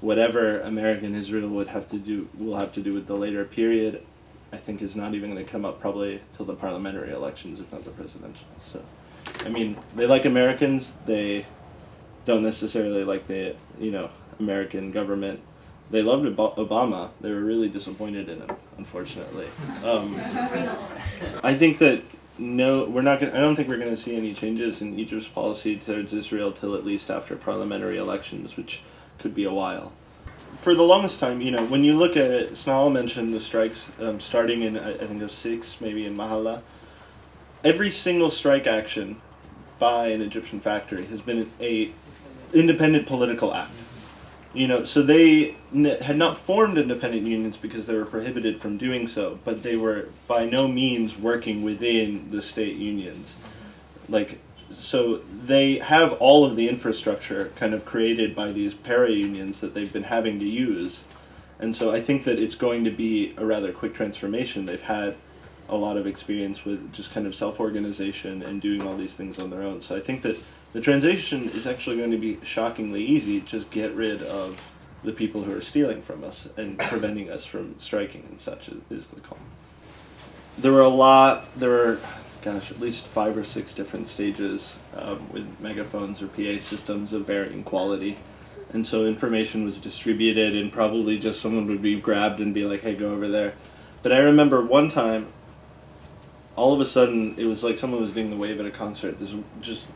whatever American Israel will have to do with the later period, I think is not even going to come up probably till the parliamentary elections, if not the presidential. So, I mean, they like Americans. They don't necessarily like the American government. They loved Obama. They were really disappointed in him, unfortunately. I think that I don't think we're going to see any changes in Egypt's policy towards Israel till at least after parliamentary elections, which could be a while. For the longest time, when you look at it, Snehal mentioned the strikes starting in, I think it was 6, maybe in Mahala. Every single strike action by an Egyptian factory has been a independent political act. So they had not formed independent unions because they were prohibited from doing so, but they were by no means working within the state unions. So they have all of the infrastructure kind of created by these para-unions that they've been having to use. And so I think that it's going to be a rather quick transformation. They've had a lot of experience with just kind of self-organization and doing all these things on their own. So I think that the transition is actually going to be shockingly easy. At rid of the people who are stealing from us and preventing us from striking and such is the call. There were at least 5 or 6 different stages with megaphones or PA systems of varying quality. And so information was distributed and probably just someone would be grabbed and be like, hey, go over there. But I remember one time, all of a sudden, it was like someone was doing the wave at a concert. This just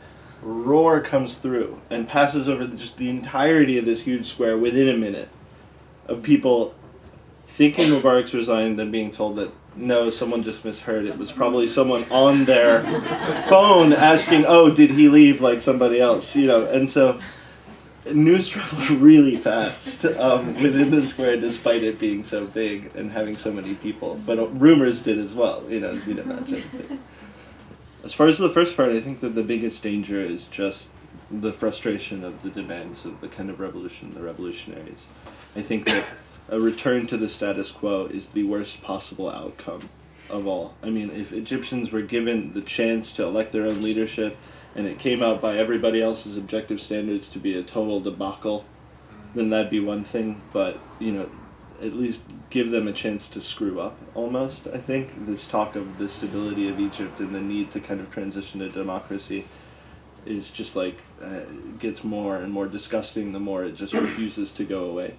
roar comes through and passes over just the entirety of this huge square within a minute of people thinking Mubarak's resigned, then being told that no, someone just misheard. It was probably someone on their phone asking, oh, did he leave like somebody else? And so news traveled really fast within the square, despite it being so big and having so many people. But rumors did as well, as you'd imagine. As far as the first part, I think that the biggest danger is just the frustration of the demands of the kind of revolution, the revolutionaries. I think that a return to the status quo is the worst possible outcome of all. I mean, if Egyptians were given the chance to elect their own leadership and it came out by everybody else's objective standards to be a total debacle, then that'd be one thing. But, at least give them a chance to screw up, almost, I think. This talk of the stability of Egypt and the need to kind of transition to democracy is just gets more and more disgusting the more it just refuses to go away.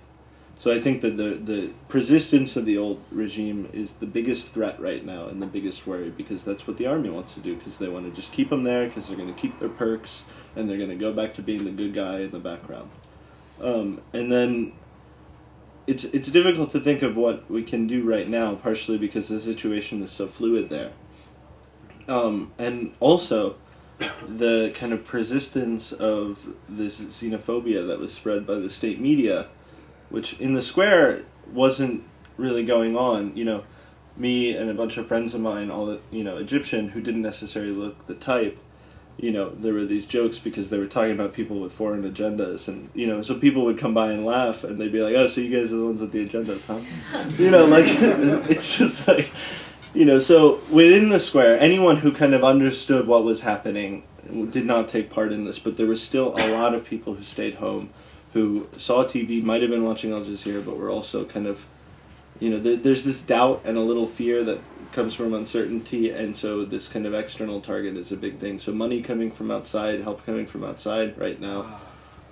So I think that the persistence of the old regime is the biggest threat right now and the biggest worry, because that's what the army wants to do, because they want to just keep them there, because they're going to keep their perks, and they're going to go back to being the good guy in the background. And then it's difficult to think of what we can do right now, partially because the situation is so fluid there. And also the kind of persistence of this xenophobia that was spread by the state media, which in the square wasn't really going on. Me and a bunch of friends of mine, all Egyptian, who didn't necessarily look the type, there were these jokes because they were talking about people with foreign agendas, and so people would come by and laugh, and they'd be like, oh, so you guys are the ones with the agendas, huh? It's just so within the square, anyone who kind of understood what was happening did not take part in this, but there were still a lot of people who stayed home, who saw TV, might have been watching Al Jazeera, but were also kind of, there's this doubt and a little fear that comes from uncertainty, and so this kind of external target is a big thing. So money coming from outside, help coming from outside right now.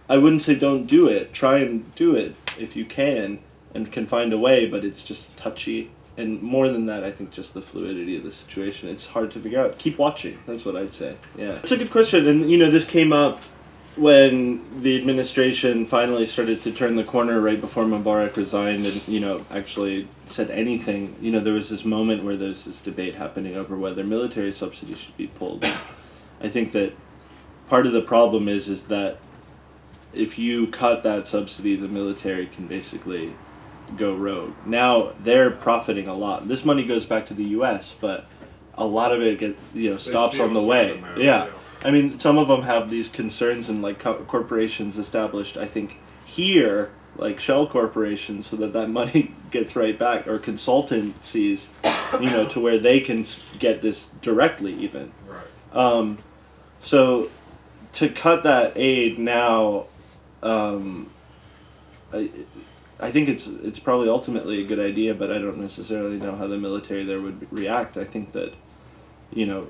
I wouldn't say don't do it. Try and do it if you can and can find a way, but it's just touchy. And more than that, I think just the fluidity of the situation. It's hard to figure out. Keep watching. That's what I'd say. Yeah. It's a good question. And, this came up when the administration finally started to turn the corner right before Mubarak resigned and, actually said anything. There was this moment where there's this debate happening over whether military subsidies should be pulled. I think that part of the problem is that if you cut that subsidy, the military can basically go rogue. Now they're profiting a lot. This money goes back to the U.S., but a lot of it gets, stops on the way. Yeah. I mean, some of them have these concerns and corporations established, I think, here, like shell corporations, so that money gets right back, or consultancies, to where they can get this directly even. Right. So to cut that aid now, I think it's probably ultimately a good idea, but I don't necessarily know how the military there would react. I think that, you know,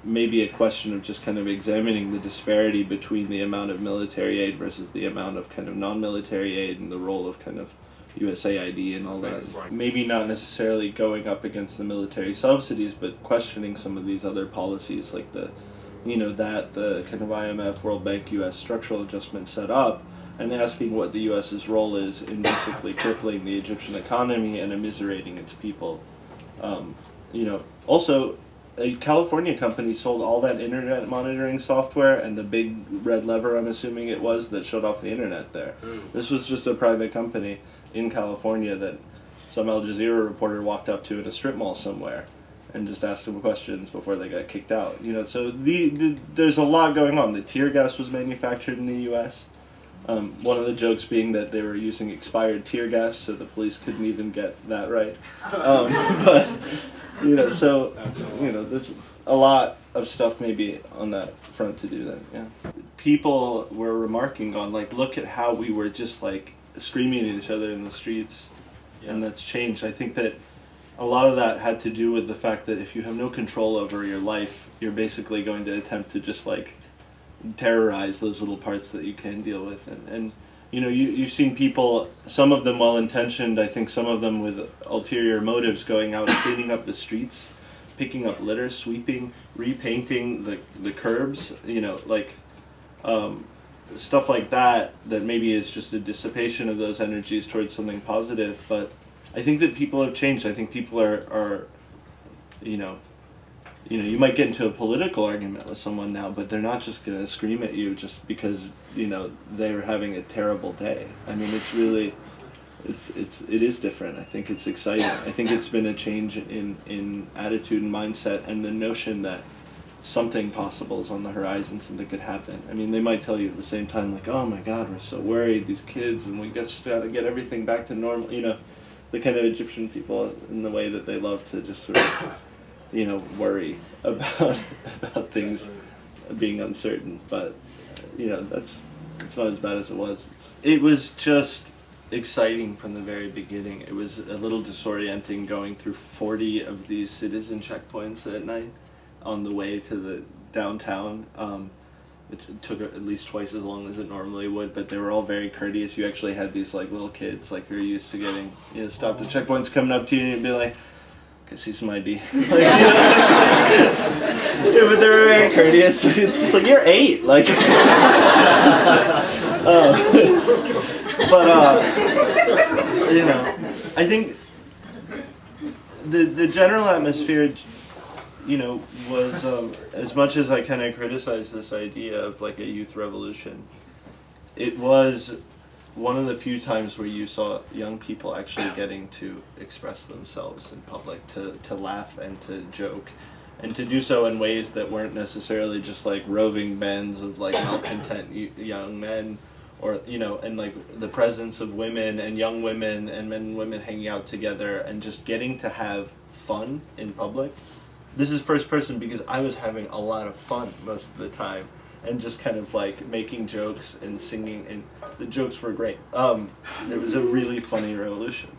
maybe a question of just kind of examining the disparity between the amount of military aid versus the amount of kind of non-military aid, and the role of kind of USAID and all that. Right. Maybe not necessarily going up against the military subsidies, but questioning some of these other policies, like the kind of IMF, World Bank, US structural adjustment set up, and asking what the US's role is in basically crippling the Egyptian economy and immiserating its people. Also, a California company sold all that internet monitoring software and the big red lever, I'm assuming it was, that shut off the internet there. This was just a private company in California that some Al Jazeera reporter walked up to in a strip mall somewhere and just asked them questions before they got kicked out. So there's a lot going on. The tear gas was manufactured in the U.S. One of the jokes being that they were using expired tear gas, so the police couldn't even get that right. But there's a lot of stuff maybe on that front to do then. Yeah, people were remarking on, like, look at how we were just like screaming at each other in the streets, and that's changed. I think that a lot of that had to do with the fact that if you have no control over your life, you're basically going to attempt to just like terrorize those little parts that you can deal with. And you've seen people, some of them well-intentioned, I think some of them with ulterior motives, going out and cleaning up the streets, picking up litter, sweeping, repainting the curbs, stuff like that maybe is just a dissipation of those energies towards something positive. But I think that people have changed. I think people are you might get into a political argument with someone now, but they're not just going to scream at you just because, they're having a terrible day. I mean, it's really, it is different. I think it's exciting. I think it's been a change in attitude and mindset, and the notion that something possible is on the horizon, something could happen. I mean, they might tell you at the same time, like, oh my God, we're so worried, these kids, and we just got to get everything back to normal. The kind of Egyptian people in the way that they love to just sort of, worry about things being uncertain. But, it's not as bad as it was. It was just exciting from the very beginning. It was a little disorienting going through 40 of these citizen checkpoints at night on the way to the downtown. It took at least twice as long as it normally would, but they were all very courteous. You actually had these like little kids, like you're used to getting, stopped at checkpoints, coming up to you and be like, "Can I see some ID?" But they were very courteous. It's just like, you're 8, like. I think the general atmosphere, was, as much as I kind of criticized this idea of like a youth revolution, it was one of the few times where you saw young people actually getting to express themselves in public, to laugh and to joke, and to do so in ways that weren't necessarily just like roving bands of like malcontent young men, or and like the presence of women and young women and men and women hanging out together and just getting to have fun in public. This is first person because I was having a lot of fun most of the time, and just kind of like making jokes and singing, and the jokes were great. It was a really funny revolution,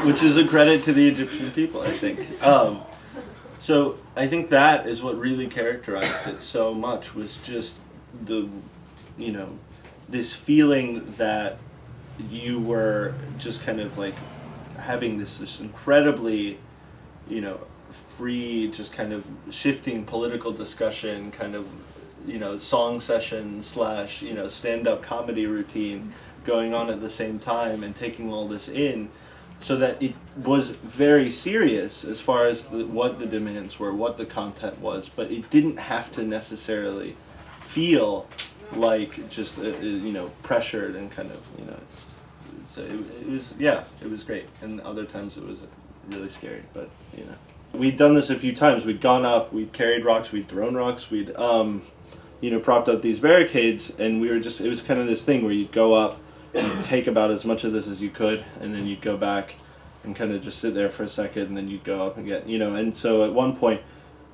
which is a credit to the Egyptian people, I think. So I think that is what really characterized it so much, was just this feeling that you were just kind of like having this incredibly, free, just kind of shifting political discussion, kind of, song session / stand-up comedy routine going on at the same time, and taking all this in, so that it was very serious as far as what the demands were, what the content was, but it didn't have to necessarily feel like just, pressured and kind of, so it was great. And other times it was really scary, but, We'd done this a few times. We'd gone up, we'd carried rocks, we'd thrown rocks, we'd, propped up these barricades, and it was kind of this thing where you'd go up, you'd take about as much of this as you could, and then you'd go back and kind of just sit there for a second, and then you'd go up and get, and so at one point,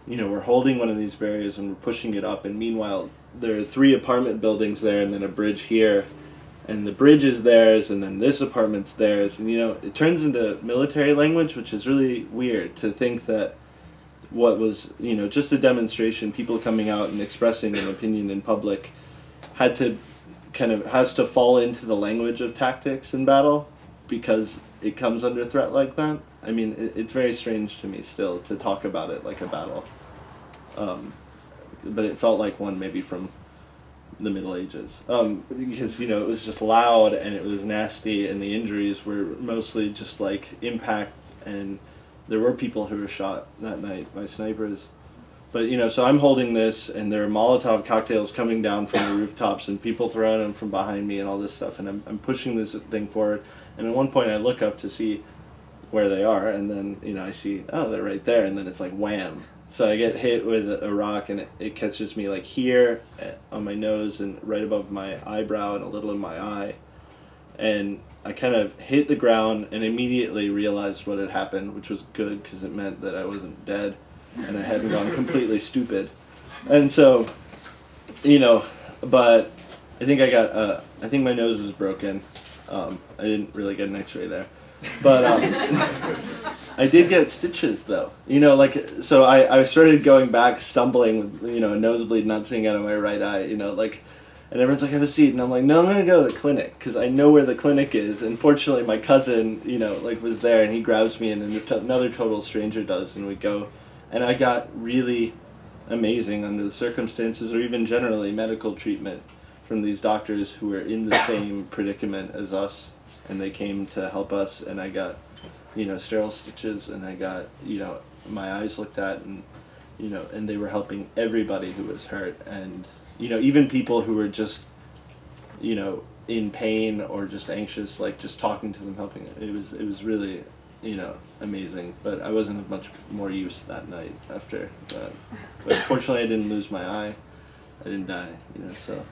we're holding one of these barriers and we're pushing it up, and meanwhile, there are 3 apartment buildings there and then a bridge here, and the bridge is theirs, and then this apartment's theirs, and it turns into military language, which is really weird to think that what was just a demonstration, people coming out and expressing an opinion in public, has to fall into the language of tactics in battle because it comes under threat like that. I mean, it's very strange to me still to talk about it like a battle, but it felt like one maybe from the Middle Ages, because it was just loud and it was nasty, and the injuries were mostly just like impact, and there were people who were shot that night by snipers. But so I'm holding this, and there are Molotov cocktails coming down from the rooftops, and people throwing them from behind me, and all this stuff, and I'm pushing this thing forward, and at one point I look up to see where they are, and then I see, oh, they're right there, and then it's like wham. So I get hit with a rock, and it catches me like here on my nose and right above my eyebrow and a little in my eye. And I kind of hit the ground and immediately realized what had happened, which was good because it meant that I wasn't dead and I hadn't gone completely stupid. And so, but I think I think my nose was broken. I didn't really get an x-ray there. But I did get stitches though. So I started going back stumbling with, a nosebleed not seeing out of my right eye, and everyone's like, have a seat. And I'm like, no, I'm going to go to the clinic because I know where the clinic is. And fortunately my cousin, was there, and he grabs me, and another total stranger does, and we go. And I got really amazing under the circumstances, or even generally medical treatment from these doctors who were in the same predicament as us. And they came to help us, and I got, sterile stitches, and I got, my eyes looked at, and, and they were helping everybody who was hurt, and, even people who were just, in pain or just anxious, like just talking to them, helping it. It was really, amazing, but I wasn't of much more use that night after that. But fortunately I didn't lose my eye. I didn't die, so.